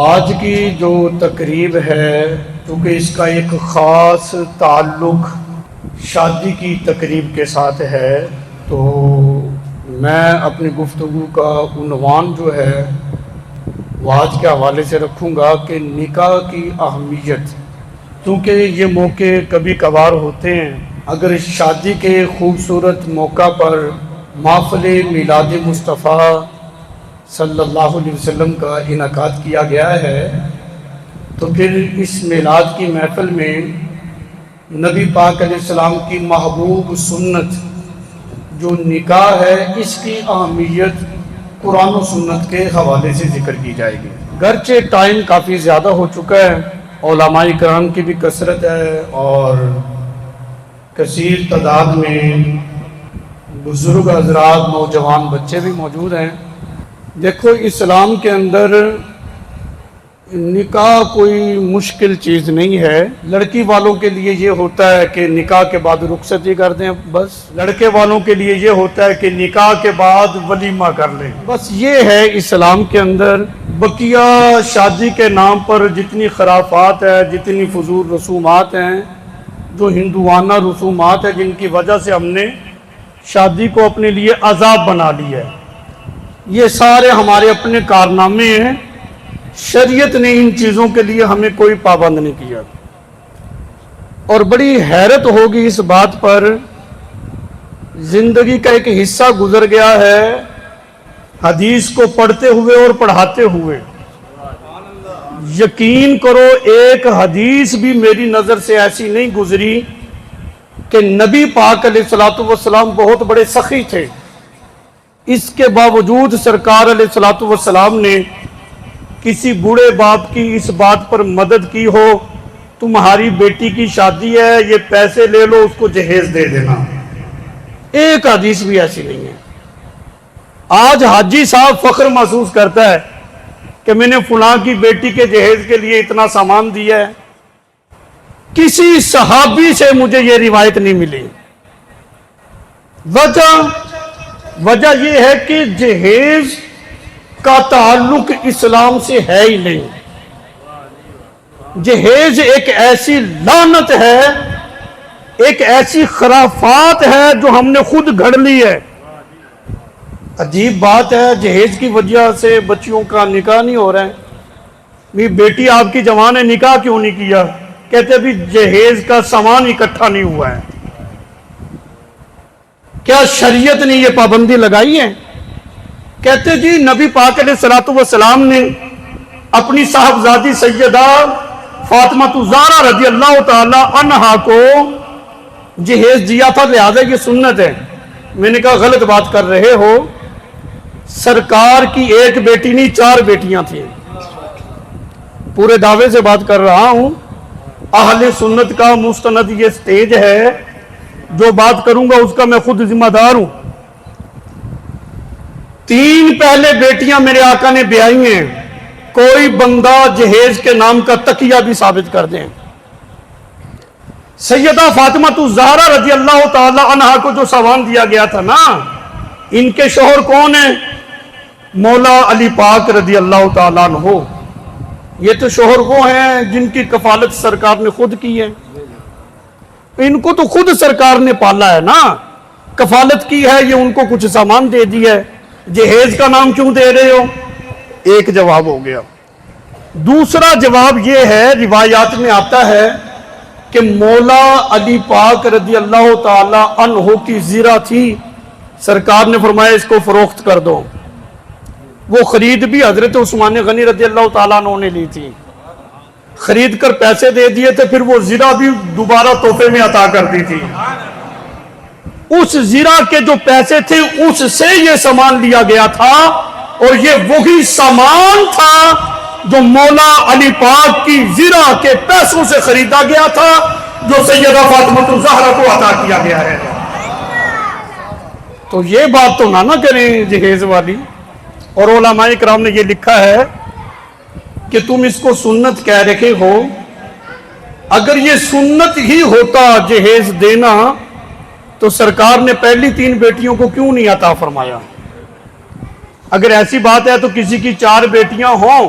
آج کی جو تقریب ہے چونکہ اس کا ایک خاص تعلق شادی کی تقریب کے ساتھ ہے، تو میں اپنی گفتگو کا عنوان جو ہے وہ آج کے حوالے سے رکھوں گا کہ نکاح کی اہمیت، کیونکہ یہ موقع کبھی کبھار ہوتے ہیں۔ اگر شادی کے خوبصورت موقع پر محفل میلاد مصطفیٰ صلی اللہ علیہ وسلم کا انعقاد کیا گیا ہے، تو پھر اس میلاد کی محفل میں نبی پاک علیہ السلام کی محبوب سنت جو نکاح ہے، اس کی اہمیت قرآن و سنت کے حوالے سے ذکر کی جائے گی۔ گرچہ ٹائم کافی زیادہ ہو چکا ہے، علماء کرام کی بھی کثرت ہے اور کثیر تعداد میں بزرگ حضرات، نوجوان بچے بھی موجود ہیں۔ دیکھو، اسلام کے اندر نکاح کوئی مشکل چیز نہیں ہے۔ لڑکی والوں کے لیے یہ ہوتا ہے کہ نکاح کے بعد رخصتی کر دیں، بس۔ لڑکے والوں کے لیے یہ ہوتا ہے کہ نکاح کے بعد ولیمہ کر لیں، بس۔ یہ ہے اسلام کے اندر۔ بقیہ شادی کے نام پر جتنی خرافات ہے، جتنی فضول رسومات ہیں، جو ہندوانہ رسومات ہیں، جن کی وجہ سے ہم نے شادی کو اپنے لیے عذاب بنا لی ہے، یہ سارے ہمارے اپنے کارنامے ہیں۔ شریعت نے ان چیزوں کے لیے ہمیں کوئی پابند نہیں کیا، اور بڑی حیرت ہوگی اس بات پر، زندگی کا ایک حصہ گزر گیا ہے حدیث کو پڑھتے ہوئے اور پڑھاتے ہوئے۔ یقین کرو، ایک حدیث بھی میری نظر سے ایسی نہیں گزری کہ نبی پاک علیہ الصلوۃ والسلام بہت بڑے سخی تھے، اس کے باوجود سرکار علیہ الصلوۃ والسلام نے کسی بوڑھے باپ کی اس بات پر مدد کی ہو، تمہاری بیٹی کی شادی ہے، یہ پیسے لے لو، اس کو جہیز دے دینا۔ ایک حدیث بھی ایسی نہیں ہے۔ آج حاجی صاحب فخر محسوس کرتا ہے کہ میں نے فلاں کی بیٹی کے جہیز کے لیے اتنا سامان دیا ہے۔ کسی صحابی سے مجھے یہ روایت نہیں ملی۔ وجہ یہ ہے کہ جہیز کا تعلق اسلام سے ہے ہی نہیں۔ جہیز ایک ایسی لعنت ہے، ایک ایسی خرافات ہے جو ہم نے خود گھڑ لی ہے۔ عجیب بات ہے، جہیز کی وجہ سے بچیوں کا نکاح نہیں ہو رہا ہے۔ بیٹی آپ کی جوان ہے، نکاح کیوں نہیں کیا؟ کہتے بھی جہیز کا سامان اکٹھا نہیں ہوا ہے۔ کیا شریعت نے یہ پابندی لگائی ہے؟ کہتے جی نبی پاک علیہ الصلوۃ والسلام نے اپنی صاحبزادی سیدہ فاطمہ الزہرا رضی اللہ تعالی عنہا کو جہیز دیا تھا، لہذا یہ سنت ہے۔ میں نے کہا غلط بات کر رہے ہو، سرکار کی ایک بیٹی نہیں، 4 بیٹیاں تھیں۔ پورے دعوے سے بات کر رہا ہوں، اہل سنت کا مستند یہ سٹیج ہے، جو بات کروں گا اس کا میں خود ذمہ دار ہوں۔ 3 پہلے بیٹیاں میرے آقا نے بیائی ہیں، کوئی بندہ جہیز کے نام کا تقیہ بھی ثابت کر دیں۔ سیدہ فاطمہ الزہرا رضی اللہ تعالی عنہا کو جو سامان دیا گیا تھا نا، ان کے شوہر کون ہیں؟ مولا علی پاک رضی اللہ تعالیٰ عنہ۔ یہ تو شوہر وہ ہیں جن کی کفالت سرکار نے خود کی ہے، ان کو تو خود سرکار نے پالا ہے نا، کفالت کی ہے، یہ ان کو کچھ سامان دے دیا ہے، جہیز کا نام کیوں دے رہے ہو؟ ایک جواب ہو گیا۔ دوسرا جواب یہ ہے، روایات میں آتا ہے کہ مولا علی پاک رضی اللہ تعالی عنہ کی زیرہ تھی، سرکار نے فرمایا اس کو فروخت کر دو۔ وہ خرید بھی حضرت عثمان غنی رضی اللہ تعالیٰ عنہ نے لی تھی، خرید کر پیسے دے دیے تھے، پھر وہ زیرہ بھی دوبارہ تحفے میں عطا کر دی تھی۔ اس زیرہ کے جو پیسے تھے اس سے یہ سامان لیا گیا تھا، اور یہ وہی سامان تھا جو مولا علی پاک کی زیرہ کے پیسوں سے خریدا گیا تھا، جو سیدہ فاطمہ الزہرا کو عطا کیا گیا ہے۔ تو یہ بات تو نہ کریں جہیز والی۔ اور علماء کرام نے یہ لکھا ہے کہ تم اس کو سنت کہہ رکھے ہو، اگر یہ سنت ہی ہوتا جہیز دینا تو سرکار نے پہلی 3 بیٹیوں کو کیوں نہیں عطا فرمایا؟ اگر ایسی بات ہے تو کسی کی 4 بیٹیاں ہوں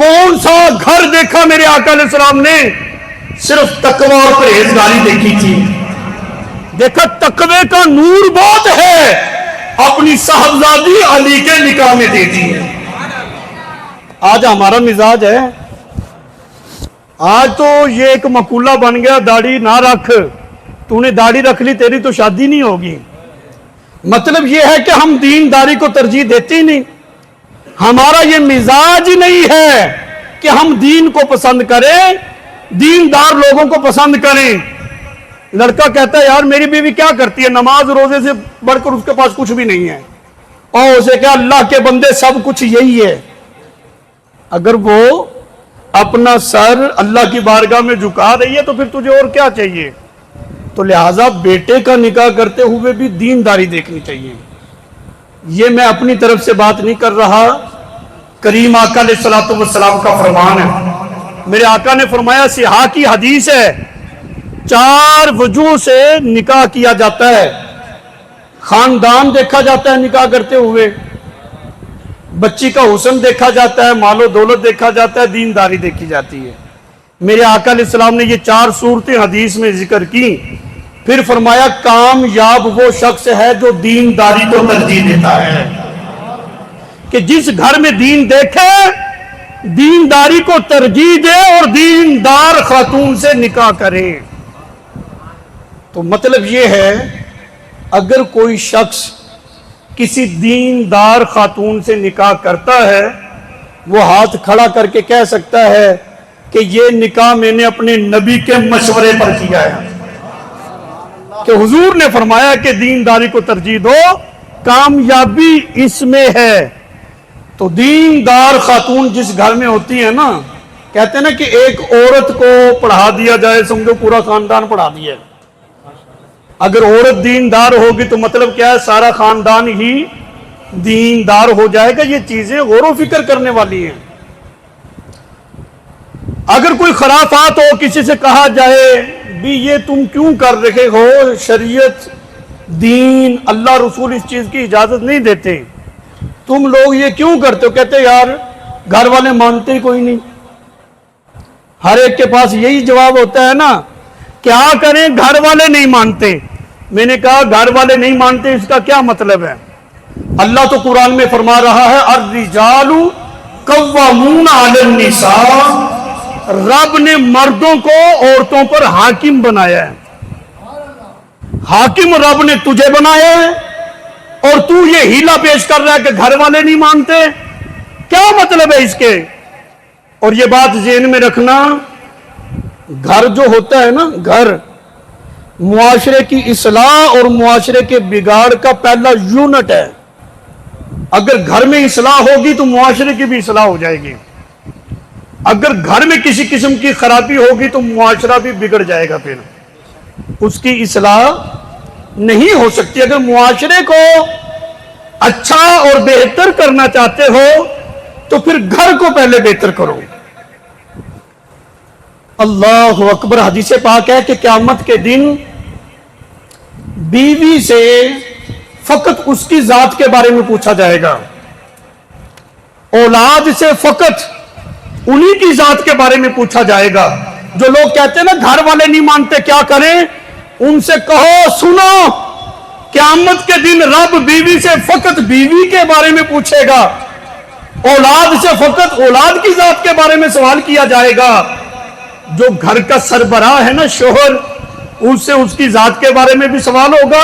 کون سا گھر دیکھا میرے آقا علیہ السلام نے؟ صرف تقوی اور پرہیزگاری دیکھی تھی. دیکھا تقوی کا نور بہت ہے، اپنی صاحبزادی علی کے نکاح میں دے دی ہے. آج ہمارا مزاج ہے، آج تو یہ ایک مقولہ بن گیا، داڑھی نہ رکھ، تو نے داڑھی رکھ لی تیری تو شادی نہیں ہوگی. مطلب یہ ہے کہ ہم دینداری کو ترجیح دیتے ہی نہیں. ہمارا یہ مزاج ہی نہیں ہے کہ ہم دین کو پسند کریں، دیندار لوگوں کو پسند کریں. لڑکا کہتا ہے یار میری بیوی کیا کرتی ہے، نماز روزے سے بڑھ کر اس کے پاس کچھ بھی نہیں ہے، اور اسے کہا اللہ کے بندے سب کچھ یہی ہے. اگر وہ اپنا سر اللہ کی بارگاہ میں جھکا رہی ہے تو پھر تجھے اور کیا چاہیے؟ تو لہٰذا بیٹے کا نکاح کرتے ہوئے بھی دینداری دیکھنی چاہیے. یہ میں اپنی طرف سے بات نہیں کر رہا، کریم آقا علیہ الصلوۃ والسلام کا فرمان ہے. میرے آقا نے فرمایا، صحاح کی حدیث ہے، 4 وجوہ سے نکاح کیا جاتا ہے. خاندان دیکھا جاتا ہے نکاح کرتے ہوئے، بچی کا حسن دیکھا جاتا ہے، مال و دولت دیکھا جاتا ہے، دینداری دیکھی جاتی ہے. میرے آقا علیہ السلام نے یہ 4 صورتیں حدیث میں ذکر کی، پھر فرمایا کامیاب وہ شخص ہے جو دینداری کو ترجیح دیتا ہے. کہ جس گھر میں دین دیکھے، دینداری کو ترجیح دے اور دیندار خاتون سے نکاح کرے. تو مطلب یہ ہے اگر کوئی شخص کسی دیندار خاتون سے نکاح کرتا ہے، وہ ہاتھ کھڑا کر کے کہہ سکتا ہے کہ یہ نکاح میں نے اپنے نبی کے مشورے پر کیا ہے، کہ حضور نے فرمایا کہ دینداری کو ترجیح دو، کامیابی اس میں ہے. تو دیندار خاتون جس گھر میں ہوتی ہے نا، کہتے ہیں نا کہ ایک عورت کو پڑھا دیا جائے سمجھو پورا خاندان پڑھا دیا. اگر عورت دیندار ہوگی تو مطلب کیا ہے، سارا خاندان ہی دیندار ہو جائے گا. یہ چیزیں غور و فکر کرنے والی ہیں. اگر کوئی خرافات ہو، کسی سے کہا جائے بھی یہ تم کیوں کر رہے ہو، شریعت دین اللہ رسول اس چیز کی اجازت نہیں دیتے، تم لوگ یہ کیوں کرتے ہو؟ کہتے یار گھر والے مانتے ہی کوئی نہیں. ہر ایک کے پاس یہی جواب ہوتا ہے نا، کیا کریں گھر والے نہیں مانتے. میں نے کہا گھر والے نہیں مانتے اس کا کیا مطلب ہے؟ اللہ تو قرآن میں فرما رہا ہے الرجال قوامون علی النساء، رب نے مردوں کو عورتوں پر حاکم بنایا ہے. حاکم رب نے تجھے بنایا ہے اور تو یہ ہیلا پیش کر رہا ہے کہ گھر والے نہیں مانتے. کیا مطلب ہے اس کے؟ اور یہ بات ذہن میں رکھنا، گھر جو ہوتا ہے نا، گھر معاشرے کی اصلاح اور معاشرے کے بگاڑ کا پہلا یونٹ ہے. اگر گھر میں اصلاح ہوگی تو معاشرے کی بھی اصلاح ہو جائے گی. اگر گھر میں کسی قسم کی خرابی ہوگی تو معاشرہ بھی بگڑ جائے گا، پھر اس کی اصلاح نہیں ہو سکتی. اگر معاشرے کو اچھا اور بہتر کرنا چاہتے ہو تو پھر گھر کو پہلے بہتر کرو. اللہ اکبر. حدیث پاک ہے کہ قیامت کے دن بیوی سے فقط اس کی ذات کے بارے میں پوچھا جائے گا، اولاد سے فقط انہی کی ذات کے بارے میں پوچھا جائے گا. جو لوگ کہتے ہیں نا گھر والے نہیں مانتے کیا کریں، ان سے کہو سنو، قیامت کے دن رب بیوی سے فقط بیوی کے بارے میں پوچھے گا، اولاد سے فقط اولاد کی ذات کے بارے میں سوال کیا جائے گا. جو گھر کا سربراہ ہے نا شوہر، اس سے اس کی ذات کے بارے میں بھی سوال ہوگا،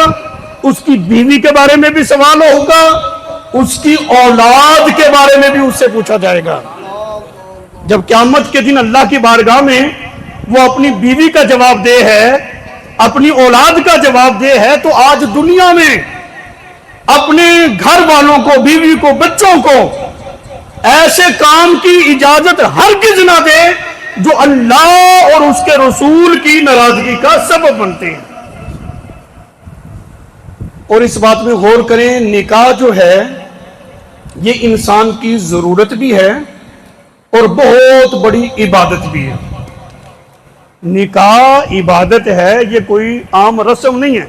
اس کی بیوی کے بارے میں بھی سوال ہوگا، اس کی اولاد کے بارے میں بھی اس سے پوچھا جائے گا. جب قیامت کے دن اللہ کی بارگاہ میں وہ اپنی بیوی کا جواب دے ہے، اپنی اولاد کا جواب دے ہے، تو آج دنیا میں اپنے گھر والوں کو، بیوی کو، بچوں کو ایسے کام کی اجازت ہرگز نہ دے جو اللہ اور اس کے رسول کی ناراضگی کا سبب بنتے ہیں. اور اس بات میں غور کریں، نکاح جو ہے یہ انسان کی ضرورت بھی ہے اور بہت بڑی عبادت بھی ہے. نکاح عبادت ہے، یہ کوئی عام رسم نہیں ہے.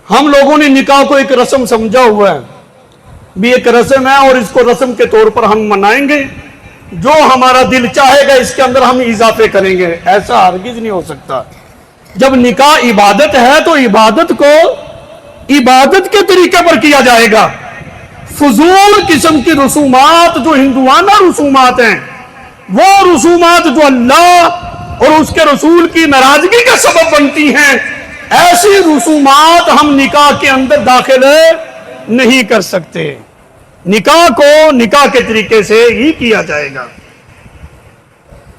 ہم لوگوں نے نکاح کو ایک رسم سمجھا ہوا ہے، بھی ایک رسم ہے اور اس کو رسم کے طور پر ہم منائیں گے. جو ہمارا دل چاہے گا اس کے اندر ہم اضافے کریں گے، ایسا ہرگز نہیں ہو سکتا۔ جب نکاح عبادت ہے تو عبادت کو عبادت کے طریقے پر کیا جائے گا۔ فضول قسم کی رسومات جو ہندوانہ رسومات ہیں، وہ رسومات جو اللہ اور اس کے رسول کی ناراضگی کا سبب بنتی ہیں، ایسی رسومات ہم نکاح کے اندر داخل نہیں کر سکتے۔ نکاح کو نکاح کے طریقے سے ہی کیا جائے گا۔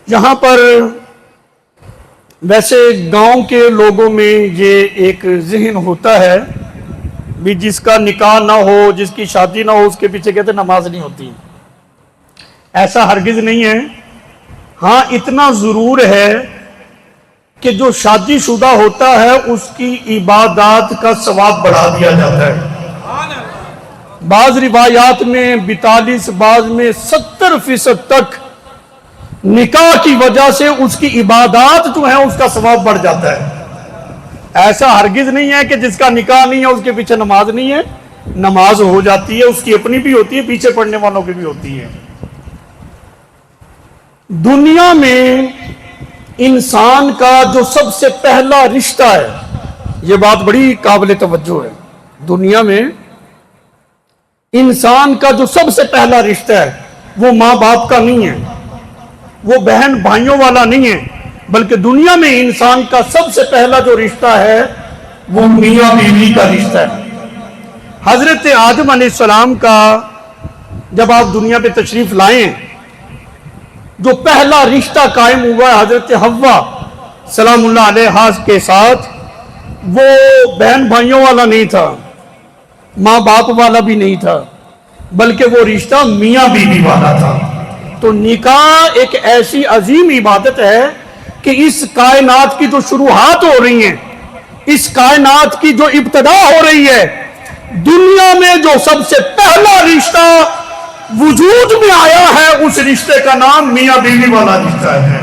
یہاں پر ویسے گاؤں کے لوگوں میں یہ ایک ذہن ہوتا ہے بھی جس کا نکاح نہ ہو، جس کی شادی نہ ہو، اس کے پیچھے کہتے نماز نہیں ہوتی۔ ایسا ہرگز نہیں ہے۔ ہاں اتنا ضرور ہے کہ جو شادی شدہ ہوتا ہے اس کی عبادات کا ثواب بڑھا دیا جاتا ہے۔ بعض روایات میں 42، بعض میں 70% تک نکاح کی وجہ سے اس کی عبادات جو ہیں اس کا ثواب بڑھ جاتا ہے۔ ایسا ہرگز نہیں ہے کہ جس کا نکاح نہیں ہے اس کے پیچھے نماز نہیں ہے، نماز ہو جاتی ہے، اس کی اپنی بھی ہوتی ہے، پیچھے پڑھنے والوں کی بھی ہوتی ہے۔ دنیا میں انسان کا جو سب سے پہلا رشتہ ہے، یہ بات بڑی قابل توجہ ہے، دنیا میں انسان کا جو سب سے پہلا رشتہ ہے وہ ماں باپ کا نہیں ہے، وہ بہن بھائیوں والا نہیں ہے، بلکہ دنیا میں انسان کا سب سے پہلا جو رشتہ ہے وہ میاں بیوی کا رشتہ ہے۔ حضرت آدم علیہ السلام کا جب آپ دنیا پہ تشریف لائیں، جو پہلا رشتہ قائم ہوا ہے حضرت حوا سلام اللہ علیہا کے ساتھ، وہ بہن بھائیوں والا نہیں تھا، ماں باپ والا بھی نہیں تھا، بلکہ وہ رشتہ میاں بیوی والا تھا۔ تو نکاح ایک ایسی عظیم عبادت ہے کہ اس کائنات کی جو شروعات ہو رہی ہیں، اس کائنات کی جو ابتدا ہو رہی ہے، دنیا میں جو سب سے پہلا رشتہ وجود میں آیا ہے اس رشتے کا نام میاں بیوی والا رشتہ ہے۔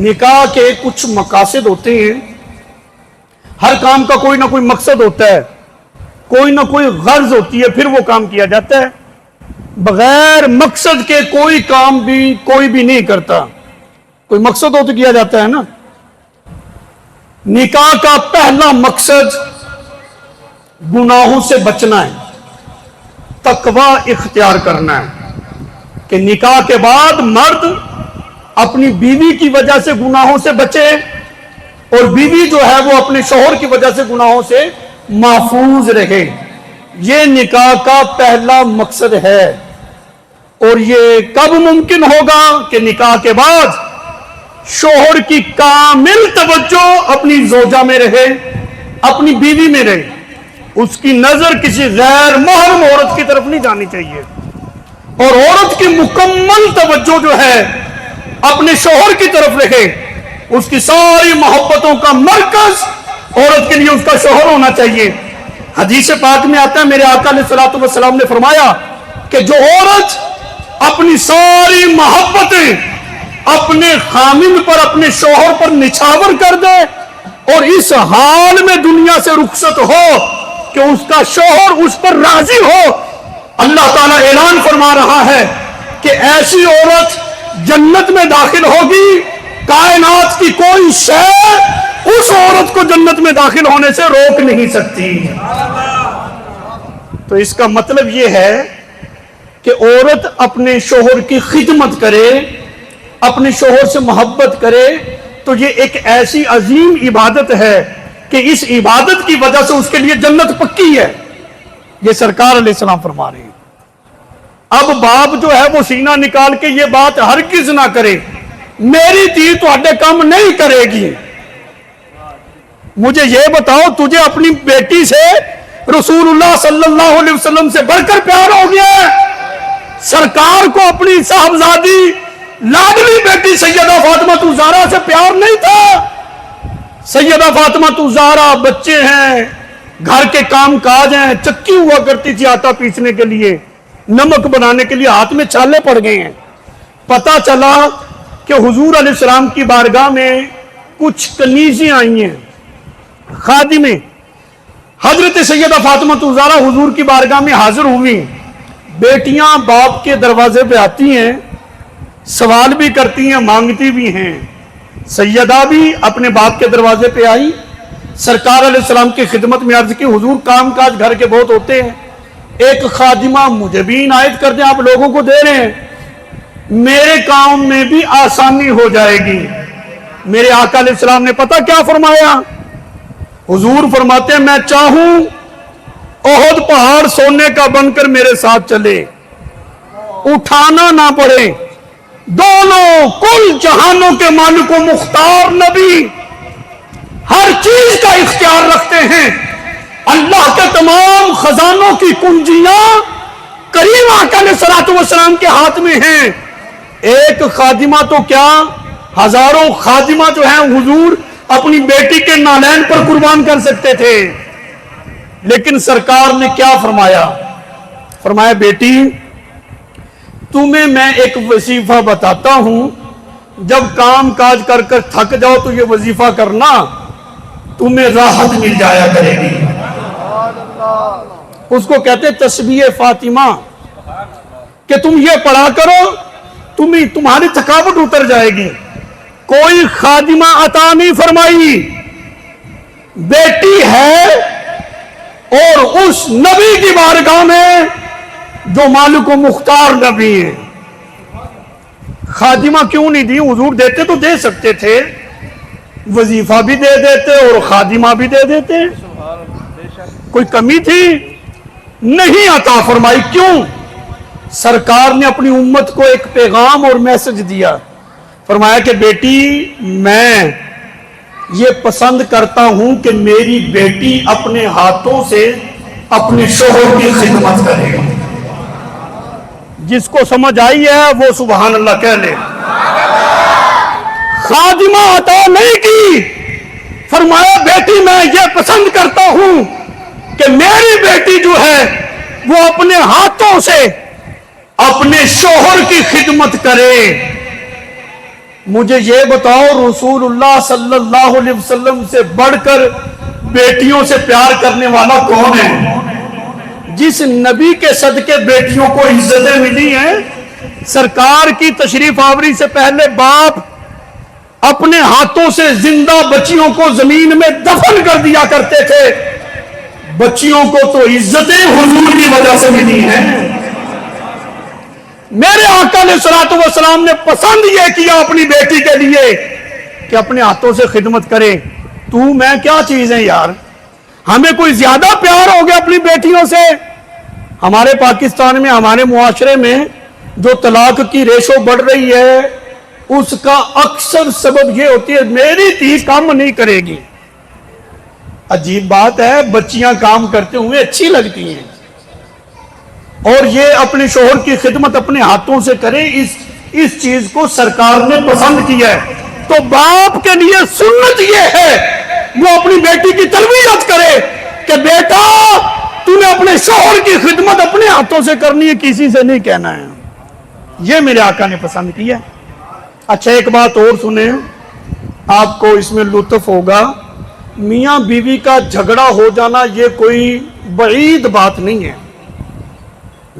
نکاح کے کچھ مقاصد ہوتے ہیں، ہر کام کا کوئی نہ کوئی مقصد ہوتا ہے، کوئی نہ کوئی غرض ہوتی ہے، پھر وہ کام کیا جاتا ہے۔ بغیر مقصد کے کوئی کام بھی کوئی بھی نہیں کرتا، کوئی مقصد ہو تو کیا جاتا ہے نا۔ نکاح کا پہلا مقصد گناہوں سے بچنا ہے، تقوی اختیار کرنا ہے، کہ نکاح کے بعد مرد اپنی بیوی کی وجہ سے گناہوں سے بچے اور بیوی جو ہے وہ اپنے شوہر کی وجہ سے گناہوں سے محفوظ رہے۔ یہ نکاح کا پہلا مقصد ہے۔ اور یہ کب ممکن ہوگا کہ نکاح کے بعد شوہر کی کامل توجہ اپنی زوجہ میں رہے، اپنی بیوی میں رہے، اس کی نظر کسی غیر محرم عورت کی طرف نہیں جانی چاہیے، اور عورت کی مکمل توجہ جو ہے اپنے شوہر کی طرف رہے۔ اس کی ساری محبتوں کا مرکز عورت کے لیے اس کا شوہر ہونا چاہیے۔ حدیث پاک میں آتا ہے، میرے آقا علیہ الصلوۃ والسلام نے فرمایا کہ جو عورت اپنی ساری محبتیں اپنے خامند پر، اپنے شوہر پر نچھاور کر دے اور اس حال میں دنیا سے رخصت ہو کہ اس کا شوہر اس پر راضی ہو، اللہ تعالیٰ اعلان فرما رہا ہے کہ ایسی عورت جنت میں داخل ہوگی، کائنات کی کوئی شے اس عورت کو جنت میں داخل ہونے سے روک نہیں سکتی۔ تو اس کا مطلب یہ ہے کہ عورت اپنے شوہر کی خدمت کرے، اپنے شوہر سے محبت کرے، تو یہ ایک ایسی عظیم عبادت ہے کہ اس عبادت کی وجہ سے اس کے لیے جنت پکی ہے۔ یہ سرکار علیہ السلام فرما رہے ہیں۔ اب باپ جو ہے وہ سینہ نکال کے یہ بات ہرگز نہ کرے میری دھی تہاڈے کم نہیں کرے گی۔ مجھے یہ بتاؤ، تجھے اپنی بیٹی سے رسول اللہ صلی اللہ علیہ وسلم سے بڑھ کر پیار ہو گیا ہے؟ سرکار کو اپنی صاحبزادی لاڈلی بیٹی سیدہ فاطمہ الزہرا سے پیار نہیں تھا؟ سیدہ فاطمہ الزہرا بچے ہیں، گھر کے کام کاج ہیں، چکی ہوا کرتی تھی آٹا پیسنے کے لیے، نمک بنانے کے لیے ہاتھ میں چھالے پڑ گئے ہیں۔ پتا چلا کہ حضور علیہ السلام کی بارگاہ میں کچھ کنیزیں آئی ہیں، خادمیں۔ حضرت سیدہ فاطمہ الزہرا حضور کی بارگاہ میں حاضر ہوئی، بیٹیاں باپ کے دروازے پہ آتی ہیں, سوال بھی کرتی ہیں, مانگتی بھی ہیں. سیدہ بھی اپنے باپ کے دروازے پہ آئی, سرکار علیہ السلام کی خدمت میں عرض کی, حضور کام کاج گھر کے بہت ہوتے ہیں, ایک خادمہ مجھے بھی عنایت کر دیں, آپ لوگوں کو دے رہے ہیں, میرے کام میں بھی آسانی ہو جائے گی. میرے آقا علیہ السلام نے پتہ کیا فرمایا؟ حضور فرماتے ہیں میں چاہوں احد پہاڑ سونے کا بن کر میرے ساتھ چلے, اٹھانا نہ پڑے. دونوں کل جہانوں کے مالک و مختار نبی ہر چیز کا اختیار رکھتے ہیں. اللہ کے تمام خزانوں کی کنجیاں کریم آقا علیہ الصلوۃ والسلام کے ہاتھ میں ہیں. ایک خادمہ تو کیا, ہزاروں خادمہ جو ہیں حضور اپنی بیٹی کے نالین پر قربان کر سکتے تھے. لیکن سرکار نے کیا فرمایا؟ فرمایا بیٹی تمہیں میں ایک وظیفہ بتاتا ہوں, جب کام کاج کر کر تھک جاؤ تو یہ وظیفہ کرنا, تمہیں راحت مل جایا کرے گی. اس کو کہتے تسبیح فاطمہ, کہ تم یہ پڑھا کرو تمہاری تھکاوٹ اتر جائے گی. کوئی خادمہ عطا نہیں فرمائی, بیٹی ہے اور اس نبی کی بارگاہ میں جو مالک و مختار نبی ہے. خادمہ کیوں نہیں دی؟ حضور دیتے تو دے سکتے تھے, وظیفہ بھی دے دیتے اور خادمہ بھی دے دیتے, کوئی کمی تھی؟ نہیں عطا فرمائی. کیوں؟ سرکار نے اپنی امت کو ایک پیغام اور میسج دیا, فرمایا کہ بیٹی میں یہ پسند کرتا ہوں کہ میری بیٹی اپنے ہاتھوں سے اپنے شوہر کی خدمت کرے. جس کو سمجھ آئی ہے وہ سبحان اللہ کہہ لے. خادمہ عطا نہیں کی, فرمایا بیٹی میں یہ پسند کرتا ہوں کہ میری بیٹی جو ہے وہ اپنے ہاتھوں سے اپنے شوہر کی خدمت کرے. مجھے یہ بتاؤ رسول اللہ صلی اللہ علیہ وسلم سے بڑھ کر بیٹیوں سے پیار کرنے والا کون ہے؟ جس نبی کے صدقے بیٹیوں کو عزتیں ملی ہیں. سرکار کی تشریف آوری سے پہلے باپ اپنے ہاتھوں سے زندہ بچیوں کو زمین میں دفن کر دیا کرتے تھے. بچیوں کو تو عزتیں حضور کی وجہ سے ملی ہیں. میرے آقا علیہ الصلوۃ والسلام نے پسند یہ کیا اپنی بیٹی کے لیے کہ اپنے ہاتھوں سے خدمت کرے. تو میں کیا چیز ہے یار, ہمیں کوئی زیادہ پیار ہو گیا اپنی بیٹیوں سے. ہمارے پاکستان میں, ہمارے معاشرے میں جو طلاق کی ریشو بڑھ رہی ہے اس کا اکثر سبب یہ ہوتی ہے میری دھی کام نہیں کرے گی. عجیب بات ہے, بچیاں کام کرتے ہوئے اچھی لگتی ہیں اور یہ اپنے شوہر کی خدمت اپنے ہاتھوں سے کرے, اس چیز کو سرکار نے پسند کیا ہے. تو باپ کے لیے سنت یہ ہے وہ اپنی بیٹی کی تربیت کرے کہ بیٹا تو نے اپنے شوہر کی خدمت اپنے ہاتھوں سے کرنی ہے, کسی سے نہیں کہنا ہے. یہ میرے آقا نے پسند کیا. اچھا ایک بات اور سنیں, آپ کو اس میں لطف ہوگا. میاں بیوی کا جھگڑا ہو جانا یہ کوئی بعید بات نہیں ہے.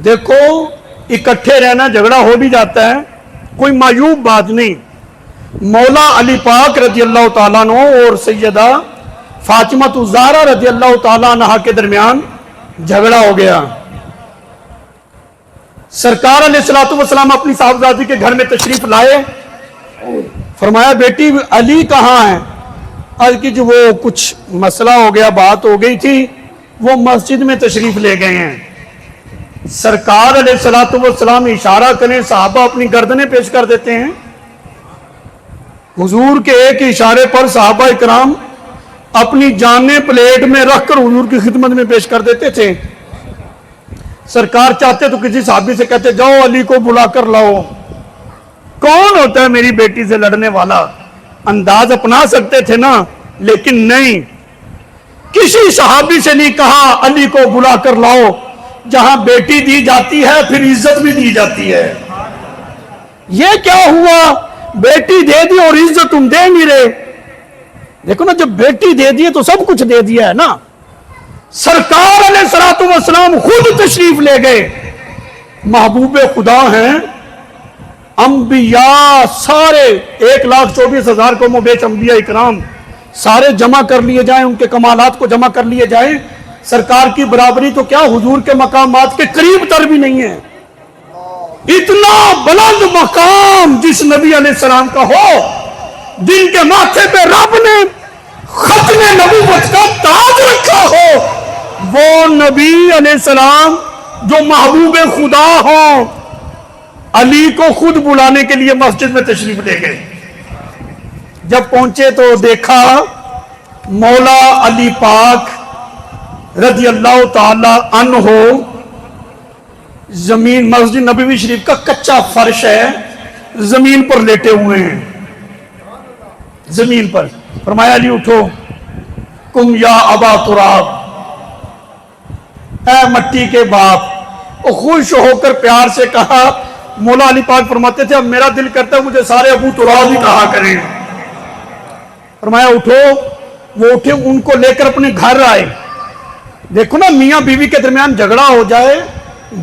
دیکھو اکٹھے رہنا جھگڑا ہو بھی جاتا ہے, کوئی معیوب بات نہیں. مولا علی پاک رضی اللہ تعالیٰ عنہ اور سیدہ فاطمہ الزہرا رضی اللہ تعالیٰ عنہ کے درمیان جھگڑا ہو گیا. سرکار علیہ الصلوۃ والسلام اپنی صاحبزادی کے گھر میں تشریف لائے. فرمایا بیٹی علی کہاں ہے؟ عرض کی جو وہ کچھ مسئلہ ہو گیا, بات ہو گئی تھی, وہ مسجد میں تشریف لے گئے ہیں. سرکار علیہ الصلوۃ والسلام اشارہ کریں, صحابہ اپنی گردنیں پیش کر دیتے ہیں. حضور کے ایک اشارے پر صحابہ اکرام اپنی جانیں پلیٹ میں رکھ کر حضور کی خدمت میں پیش کر دیتے تھے. سرکار چاہتے تو کسی صحابی سے کہتے جاؤ علی کو بلا کر لاؤ, کون ہوتا ہے میری بیٹی سے لڑنے والا. انداز اپنا سکتے تھے نا, لیکن نہیں, کسی صحابی سے نہیں کہا علی کو بلا کر لاؤ. جہاں بیٹی دی جاتی ہے پھر عزت بھی دی جاتی ہے. یہ کیا ہوا, بیٹی دے دی اور عزت تم دے نہیں رہے. دیکھو نا, جب بیٹی دے دی تو سب کچھ دے دیا ہے نا. سرکار علیہ الصلوۃ والسلام خود تشریف لے گئے. محبوب خدا ہیں، انبیاء سارے 1,24,000 قوم و بیچ انبیاء اکرام سارے جمع کر لیے جائیں، ان کے کمالات کو جمع کر لیے جائیں، سرکار کی برابری تو کیا حضور کے مقامات کے قریب تر بھی نہیں ہے۔ اتنا بلند مقام جس نبی علیہ السلام کا ہو، جن کے ماتھے پہ رب نے ختم نبوت کا تاج رکھا ہو، وہ نبی علیہ السلام جو محبوب خدا ہوں، علی کو خود بلانے کے لیے مسجد میں تشریف لے گئے۔ جب پہنچے تو دیکھا مولا علی پاک رضی اللہ تعالی عنہ زمین، مسجد نبوی شریف کا کچا فرش ہے، زمین پر لیٹے ہوئے ہیں، زمین پر۔ فرمایا علی اٹھو، کم یا ابا تراب، اے مٹی کے باپ۔ وہ خوش ہو کر پیار سے کہا۔ مولا علی پاک فرماتے تھے اب میرا دل کرتا ہے مجھے سارے ابو تراب ہی کہا کریں۔ فرمایا اٹھو، وہ اٹھے، ان کو لے کر اپنے گھر آئے۔ دیکھو نا، میاں بیوی کے درمیان جھگڑا ہو جائے،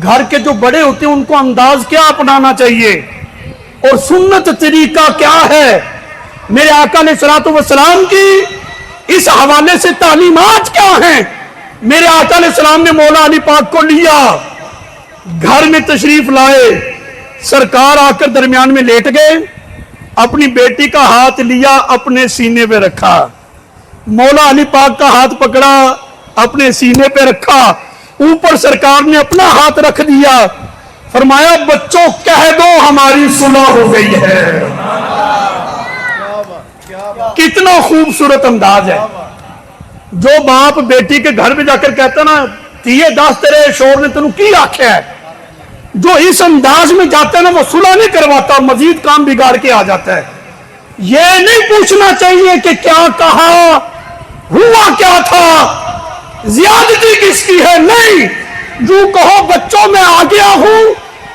گھر کے جو بڑے ہوتے ہیں ان کو انداز کیا اپنانا چاہیے اور سنت طریقہ کیا ہے، میرے آقا علیہ الصلوۃ والسلام کی اس حوالے سے تعلیمات کیا ہیں۔ میرے آقا علیہ السلام نے مولا علی پاک کو لیا، گھر میں تشریف لائے، سرکار آ کر درمیان میں لیٹ گئے، اپنی بیٹی کا ہاتھ لیا، اپنے سینے پہ رکھا، مولا علی پاک کا ہاتھ پکڑا، اپنے سینے پہ رکھا، اوپر سرکار نے اپنا ہاتھ رکھ دیا، فرمایا بچوں کہہ دو ہماری صلح ہو گئی ہے۔ کتنا خوبصورت انداز ہے۔ جو باپ بیٹی کے گھر میں جا کر کہتا نا تیے دس تیرے شور نے تینوں کی آکھیا ہے، جو اس انداز میں جاتا ہے نا وہ صلح نہیں کرواتا، مزید کام بگاڑ کے آ جاتا ہے۔ یہ نہیں پوچھنا چاہیے کہ کیا کہا، ہوا کیا تھا، زیادتی کس کی ہے، نہیں، جو کہو بچوں میں آ گیا ہوں،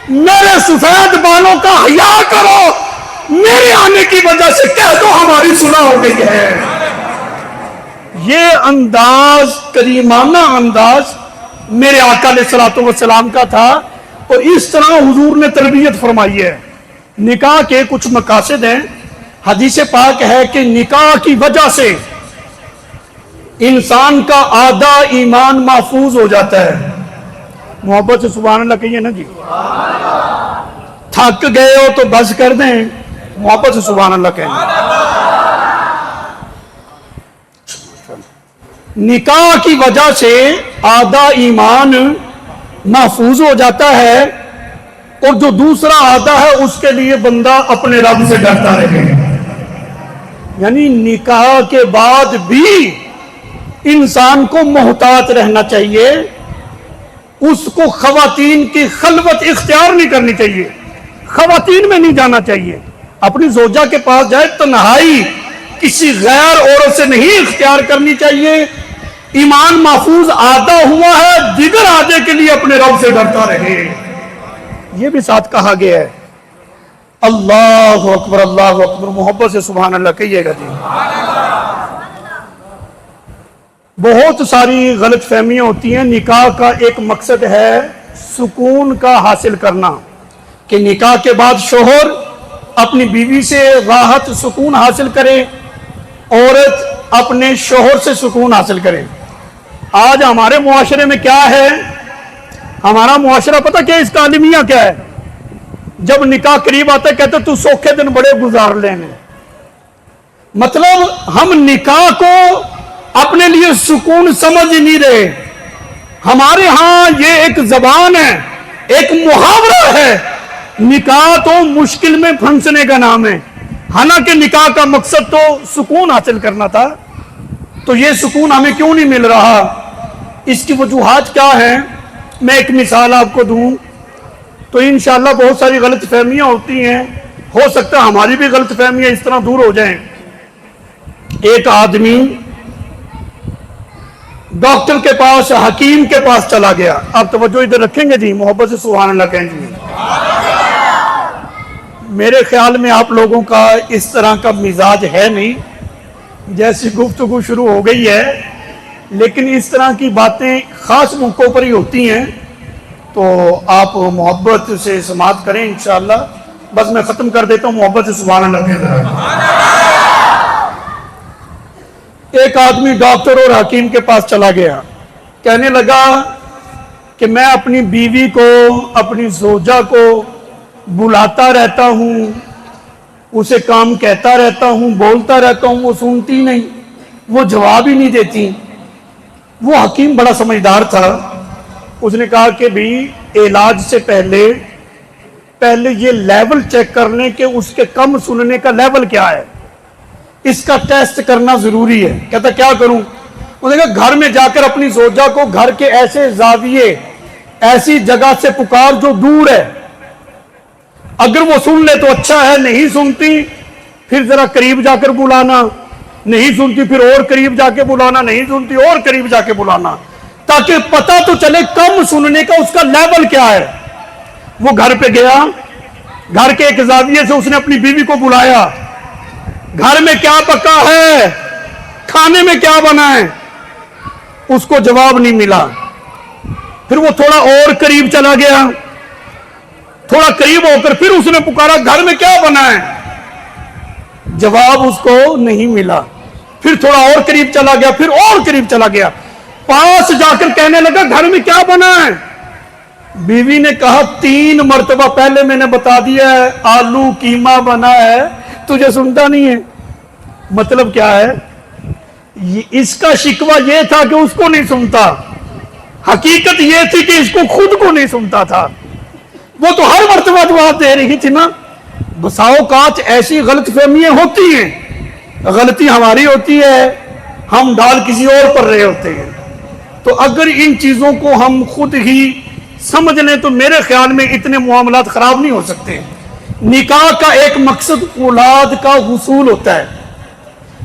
میرے سفید بالوں کا حیا کرو، میرے آنے کی وجہ سے کہہ دو ہماری صلح ہو گئی ہے۔ یہ انداز، کریمانہ انداز میرے آقا علیہ الصلوۃ والسلام کا تھا، اور اس طرح حضور نے تربیت فرمائی ہے۔ نکاح کے کچھ مقاصد ہیں، حدیث پاک ہے کہ نکاح کی وجہ سے انسان کا آدھا ایمان محفوظ ہو جاتا ہے۔ محبت سے سبحان اللہ کہیے نا جی۔ تھک گئے ہو تو بس کر دیں، محبت سے سبحان اللہ کہیں۔ نکاح کی وجہ سے آدھا ایمان محفوظ ہو جاتا ہے، اور جو دوسرا آدھا ہے اس کے لیے بندہ اپنے رب سے ڈرتا رہے۔ یعنی نکاح کے بعد بھی انسان کو محتاط رہنا چاہیے، اس کو خواتین کی خلوت اختیار نہیں کرنی چاہیے، خواتین میں نہیں جانا چاہیے، اپنی زوجہ کے پاس جائے، تنہائی کسی غیر عورت سے نہیں اختیار کرنی چاہیے۔ ایمان محفوظ آدھا ہوا ہے، دیگر آدھے کے لیے اپنے رب سے ڈرتا رہے۔ یہ بھی ساتھ کہا گیا ہے۔ اللہ اکبر، اللہ اکبر، محبت سے سبحان اللہ کہیے گا جی۔ بہت ساری غلط فہمیاں ہوتی ہیں۔ نکاح کا ایک مقصد ہے سکون کا حاصل کرنا، کہ نکاح کے بعد شوہر اپنی بیوی سے راحت سکون حاصل کرے، عورت اپنے شوہر سے سکون حاصل کرے۔ آج ہمارے معاشرے میں کیا ہے، ہمارا معاشرہ پتہ کیا اس کا المیہ کیا ہے، جب نکاح قریب آتا ہے کہتے تو سوکھے دن بڑے گزار لینے، مطلب ہم نکاح کو اپنے لیے سکون سمجھ نہیں رہے۔ ہمارے ہاں یہ ایک زبان ہے، ایک محاورہ ہے، نکاح تو مشکل میں پھنسنے کا نام ہے، حالانکہ نکاح کا مقصد تو سکون حاصل کرنا تھا۔ تو یہ سکون ہمیں کیوں نہیں مل رہا، اس کی وجوہات کیا ہیں؟ میں ایک مثال آپ کو دوں تو انشاءاللہ بہت ساری غلط فہمیاں ہوتی ہیں، ہو سکتا ہے ہماری بھی غلط فہمیاں اس طرح دور ہو جائیں۔ ایک آدمی ڈاکٹر کے پاس، حکیم کے پاس چلا گیا۔ آپ توجہ ادھر رکھیں گے جی، محبت سے سبحان اللہ کہیں جی۔ میرے خیال میں آپ لوگوں کا اس طرح کا مزاج ہے نہیں، جیسی گفتگو شروع ہو گئی ہے، لیکن اس طرح کی باتیں خاص موقعوں پر ہی ہوتی ہیں تو آپ محبت سے سماعت کریں انشاءاللہ. بس میں ختم کر دیتا ہوں, محبت سے سبحان اللہ کہہ رہا. ایک آدمی ڈاکٹر اور حکیم کے پاس چلا گیا, کہنے لگا کہ میں اپنی بیوی کو, اپنی زوجہ کو بلاتا رہتا ہوں, اسے کام کہتا رہتا ہوں, بولتا رہتا ہوں, وہ سنتی نہیں, وہ جواب ہی نہیں دیتی. وہ حکیم بڑا سمجھدار تھا, اس نے کہا کہ بھی علاج سے پہلے یہ لیول چیک کر لیں کہ اس کے کم سننے کا لیول کیا ہے, اس کا ٹیسٹ کرنا ضروری ہے. کہتا کیا کروں؟ انہوں نے کہا گھر میں جا کر اپنی زوجہ کو گھر کے ایسے زاویے, ایسی جگہ سے پکار جو دور ہے, اگر وہ سن لے تو اچھا ہے, نہیں سنتی پھر ذرا قریب جا کر بلانا, نہیں سنتی پھر اور قریب جا کے بلانا, نہیں سنتی اور قریب جا کے بلانا, تاکہ پتہ تو چلے کم سننے کا اس کا لیول کیا ہے. وہ گھر پہ گیا, گھر کے ایک زاویے سے اس نے اپنی بیوی کو بلایا, گھر میں کیا پکا ہے, کھانے میں کیا بنا ہے, اس کو جواب نہیں ملا. پھر وہ تھوڑا اور قریب چلا گیا, تھوڑا قریب ہو کر پھر اس نے پکارا گھر میں کیا بنا ہے, جواب اس کو نہیں ملا. پھر تھوڑا اور قریب چلا گیا, پھر اور قریب چلا گیا, پاس جا کر کہنے لگا گھر میں کیا بنا ہے. بیوی نے کہا 3 مرتبہ پہلے میں نے بتا دیا ہے, آلو قیمہ بنا ہے, تجھے سنتا نہیں ہے. مطلب کیا ہے, اس کا شکوہ یہ تھا کہ اس کو نہیں سنتا, حقیقت یہ تھی کہ اس کو خود کو نہیں سنتا تھا. وہ تو ہر مرتبہ جواب دے رہی تھی نا. بسا اوقات ایسی غلط فہمیاں ہوتی ہیں, غلطی ہماری ہوتی ہے, ہم ڈال کسی اور پر رہے ہوتے ہیں. تو اگر ان چیزوں کو ہم خود ہی سمجھ لیں تو میرے خیال میں اتنے معاملات خراب نہیں ہو سکتے. نکاح کا ایک مقصد اولاد کا حصول ہوتا ہے.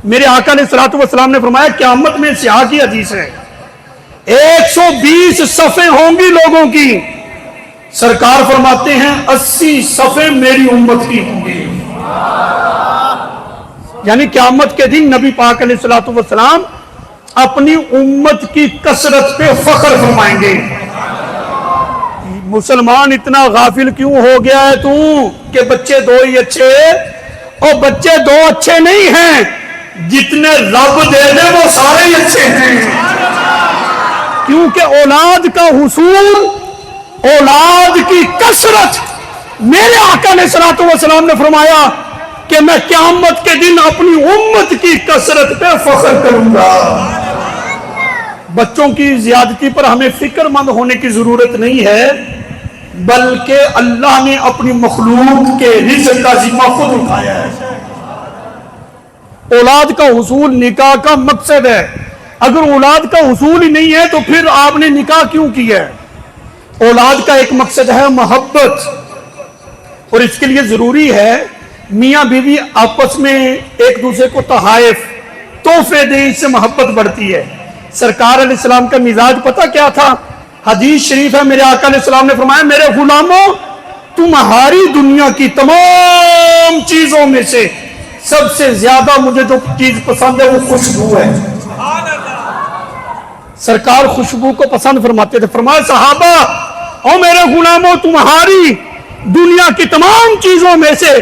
میرے آقا علیہ الصلوۃ والسلام نے فرمایا قیامت میں سیاہ کی حدیث ہے, 120 صفیں ہوں گی لوگوں کی, سرکار فرماتے ہیں 80 صفیں میری امت کی ہوں گی. یعنی قیامت کے دن نبی پاک علیہ الصلوۃ والسلام اپنی امت کی کثرت پہ فخر فرمائیں گے. مسلمان اتنا غافل کیوں ہو گیا ہے تو کہ بچے 2 ہی اچھے, اور بچے 2 اچھے نہیں ہیں, جتنے رب دے دے وہ سارے ہی اچھے ہیں. کیونکہ اولاد کا حصول, اولاد کی کثرت, میرے آقا علیہ الصلوۃ والسلام نے فرمایا کہ میں قیامت کے دن اپنی امت کی کثرت پہ فخر کروں گا. بچوں کی زیادتی پر ہمیں فکر مند ہونے کی ضرورت نہیں ہے, بلکہ اللہ نے اپنی مخلوق کے رزق کا ذمہ خود اٹھایا ہے. اولاد کا حصول نکاح کا مقصد ہے. اگر اولاد کا حصول ہی نہیں ہے تو پھر آپ نے نکاح کیوں کیا ہے؟ اولاد کا ایک مقصد ہے محبت, اور اس کے لیے ضروری ہے میاں بیوی آپس میں ایک دوسرے کو تحائف, تحفے دیں, اس سے محبت بڑھتی ہے. سرکار علیہ السلام کا مزاج پتہ کیا تھا؟ حدیث شریف ہے, میرے آقا علیہ السلام نے فرمایا میرے غلاموں تمہاری دنیا کی تمام چیزوں میں سے سب سے زیادہ مجھے جو چیز پسند ہے وہ خوشبو ہے. سرکار خوشبو کو پسند فرماتے تھے. فرمایا صحابہ او میرے غلاموں تمہاری دنیا کی تمام چیزوں میں سے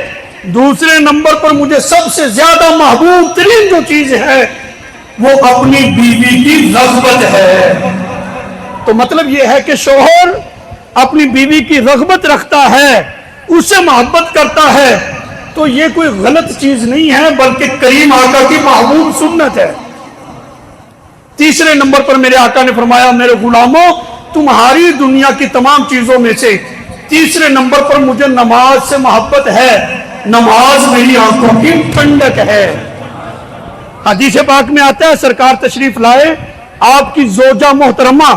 دوسرے نمبر پر مجھے سب سے زیادہ محبوب ترین جو چیز ہے وہ اپنی بیوی کی رغبت ہے. تو مطلب یہ ہے کہ شوہر اپنی بیوی کی رغبت رکھتا ہے, اس سے محبت کرتا ہے, تو یہ کوئی غلط چیز نہیں ہے بلکہ کریم آقا کی محبوب سنت ہے. تیسرے نمبر پر میرے آقا نے فرمایا میرے غلاموں تمہاری دنیا کی تمام چیزوں میں سے تیسرے نمبر پر مجھے نماز سے محبت ہے, نماز میری آنکھوں کی ٹھنڈک ہے. حدیث پاک میں آتا ہے سرکار تشریف لائے, آپ کی زوجہ محترمہ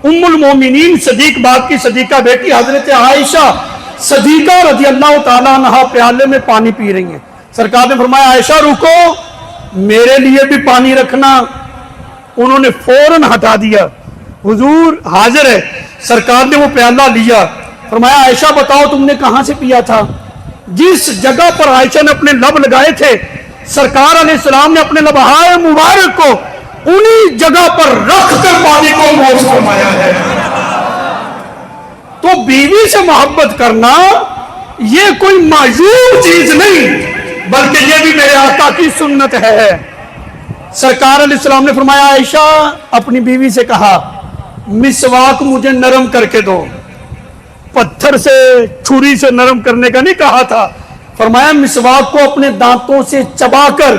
ام المومنین صدیق باپ کی صدیقہ بیٹی حضرت عائشہ صدیقہ رضی اللہ تعالیٰ عنہ پیالے میں پانی پی رہی ہیں. سرکار نے فرمایا عائشہ رکو, میرے لیے بھی پانی رکھنا. انہوں نے فوراً ہٹا دیا, حضور حاضر ہے. سرکار نے وہ پیالہ لیا, فرمایا عائشہ بتاؤ تم نے کہاں سے پیا تھا؟ جس جگہ پر عائشہ نے اپنے لب لگائے تھے سرکار علیہ السلام نے اپنے لبہائے مبارک کو انہی جگہ پر رکھ کر پانی کو نوش فرمایا ہے. تو بیوی سے محبت کرنا یہ کوئی معیوب چیز نہیں، بلکہ یہ بھی میرے آقا کی سنت ہے۔ سرکار علیہ السلام نے فرمایا، عائشہ اپنی بیوی سے کہا مسواک مجھے نرم کر کے دو، پتھر سے چھری سے نرم کرنے کا نہیں کہا تھا، فرمایا مسواک کو اپنے دانتوں سے چبا کر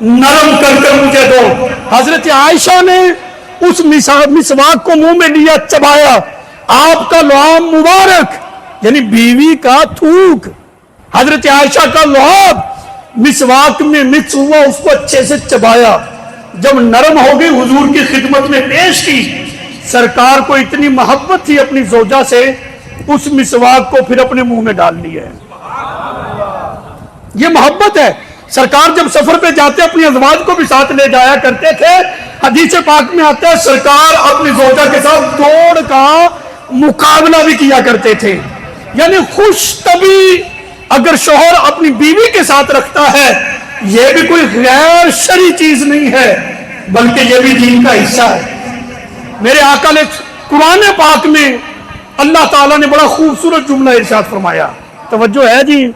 نرم کر کے مجھے دو۔ حضرت عائشہ نے اس مسواک کو منہ میں لیا، چبایا، آپ کا لعاب مبارک یعنی بیوی کا تھوک، حضرت عائشہ کا لعاب مسواک میں مکس ہوا، اس کو اچھے سے چبایا، جب نرم ہو گئی حضور کی خدمت میں پیش کی۔ سرکار کو اتنی محبت تھی اپنی زوجہ سے، اس مسواک کو پھر اپنے منہ میں ڈال لیا ہے۔ یہ محبت ہے۔ سرکار جب سفر پہ جاتے اپنی ازواج کو بھی ساتھ لے جایا کرتے تھے۔ حدیث پاک میں آتا ہے سرکار اپنی زوجہ کے ساتھ دوڑ کا مقابلہ بھی کیا کرتے تھے، یعنی خوش طبی اگر شوہر اپنی بیوی کے ساتھ رکھتا ہے، یہ بھی کوئی غیر شرعی چیز نہیں ہے، بلکہ یہ بھی دین کا حصہ ہے۔ میرے آقا نے قرآن پاک میں اللہ تعالیٰ نے بڑا خوبصورت جملہ ارشاد فرمایا، توجہ ہے جی،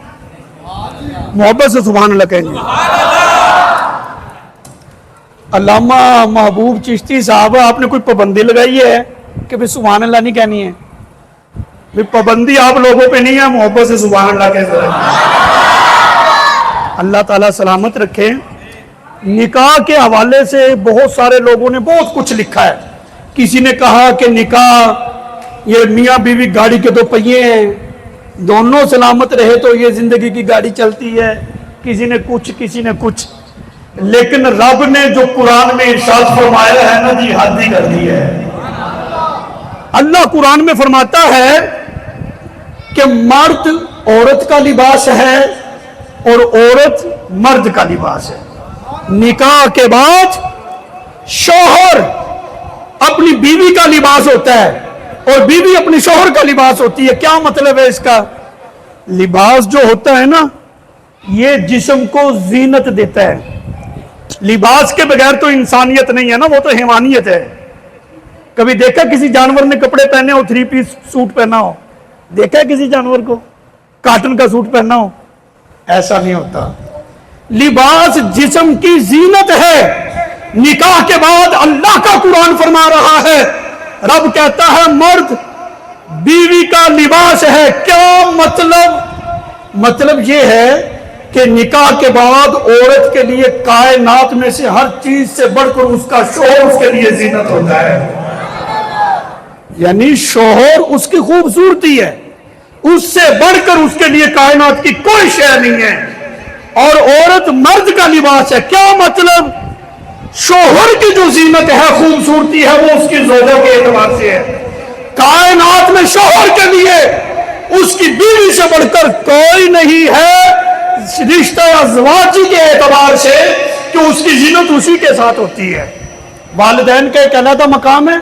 محبت سے سبحان اللہ کہیں گے۔ علامہ محبوب چشتی صاحب، آپ نے کوئی پابندی لگائی ہے کہ بھی سبحان اللہ نہیں کہنی ہے؟ بھی پابندی آپ لوگوں پہ نہیں ہے، محبت سے سبحان اللہ کہتے ہیں۔ اللہ تعالیٰ سلامت رکھے۔ نکاح کے حوالے سے بہت سارے لوگوں نے بہت کچھ لکھا ہے۔ کسی نے کہا کہ نکاح یہ میاں بیوی گاڑی کے دو پہیے ہیں، دونوں سلامت رہے تو یہ زندگی کی گاڑی چلتی ہے، کسی نے کچھ، لیکن رب نے جو قرآن میں ارشاد فرمایا ہے نا جی، حد ہی کر دی ہے۔ اللہ قرآن میں فرماتا ہے کہ مرد عورت کا لباس ہے اور عورت مرد کا لباس ہے۔ نکاح کے بعد شوہر اپنی بیوی کا لباس ہوتا ہے اور بیوی اپنی شوہر کا لباس ہوتی ہے۔ کیا مطلب ہے اس کا؟ لباس جو ہوتا ہے نا، یہ جسم کو زینت دیتا ہے۔ لباس کے بغیر تو انسانیت نہیں ہے نا، وہ تو حیوانیت ہے۔ کبھی دیکھا کسی جانور نے کپڑے پہنے ہو، 3 پیس سوٹ پہنا ہو؟ دیکھا ہے کسی جانور کو کاٹن کا سوٹ پہنا ہو؟ ایسا نہیں ہوتا۔ لباس جسم کی زینت ہے۔ نکاح کے بعد اللہ کا قرآن فرما رہا ہے، رب کہتا ہے مرد بیوی کا لباس ہے۔ کیا مطلب؟ مطلب یہ ہے کہ نکاح کے بعد عورت کے لیے کائنات میں سے ہر چیز سے بڑھ کر اس کا شوہر اس کے لیے زینت ہوتا ہے۔ یعنی شوہر اس کی خوبصورتی ہے، اس سے بڑھ کر اس کے لیے کائنات کی کوئی شے نہیں ہے، اور عورت مرد کا لباس ہے۔ کیا مطلب؟ شوہر کی جو زینت ہے، خوبصورتی ہے، وہ اس کی زوجہ کے اعتبار سے ہے۔ کائنات میں شوہر کے لیے اس کی بیوی سے بڑھ کر کوئی نہیں ہے، رشتہ ازواجی کے اعتبار سے، کہ اس کی زینت اسی کے ساتھ ہوتی ہے۔ والدین کا ایک علیحدہ مقام ہے،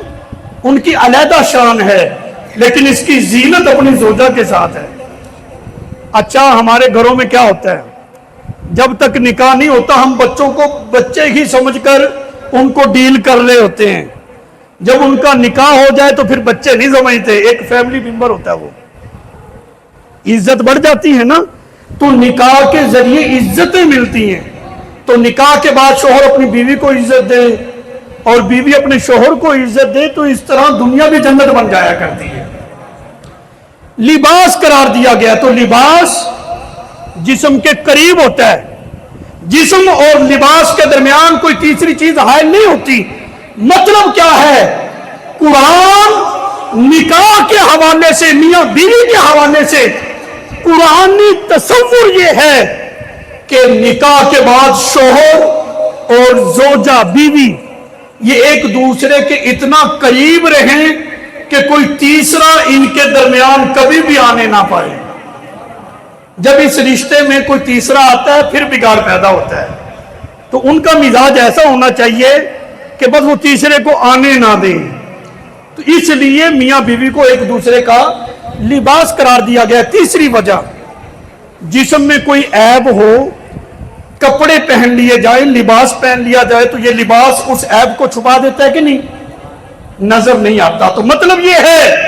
ان کی علیحدہ شان ہے، لیکن اس کی زینت اپنی زوجہ کے ساتھ ہے۔ اچھا، ہمارے گھروں میں کیا ہوتا ہے؟ جب تک نکاح نہیں ہوتا ہم بچوں کو بچے ہی سمجھ کر ان کو ڈیل کر رہے ہوتے ہیں۔ جب ان کا نکاح ہو جائے تو پھر بچے نہیں سمجھتے، ایک فیملی ممبر ہوتا ہے، وہ عزت بڑھ جاتی ہے نا۔ تو نکاح کے ذریعے عزتیں ملتی ہیں۔ تو نکاح کے بعد شوہر اپنی بیوی کو عزت دے اور بیوی اپنے شوہر کو عزت دے، تو اس طرح دنیا بھی جنت بن جایا کرتی ہے۔ لباس قرار دیا گیا، تو لباس جسم کے قریب ہوتا ہے۔ جسم اور لباس کے درمیان کوئی تیسری چیز حائل نہیں ہوتی۔ مطلب کیا ہے؟ قرآن نکاح کے حوالے سے، میاں بیوی کے حوالے سے قرآنی تصور یہ ہے کہ نکاح کے بعد شوہر اور زوجہ بیوی یہ ایک دوسرے کے اتنا قریب رہیں کہ کوئی تیسرا ان کے درمیان کبھی بھی آنے نہ پائے۔ جب اس رشتے میں کوئی تیسرا آتا ہے پھر بگاڑ پیدا ہوتا ہے۔ تو ان کا مزاج ایسا ہونا چاہیے کہ بس وہ تیسرے کو آنے نہ دیں۔ تو اس لیے میاں بیوی کو ایک دوسرے کا لباس قرار دیا گیا۔ تیسری وجہ، جسم میں کوئی عیب ہو، کپڑے پہن لیے جائیں، لباس پہن لیا جائے، تو یہ لباس اس عیب کو چھپا دیتا ہے کہ نہیں؟ نظر نہیں آتا۔ تو مطلب یہ ہے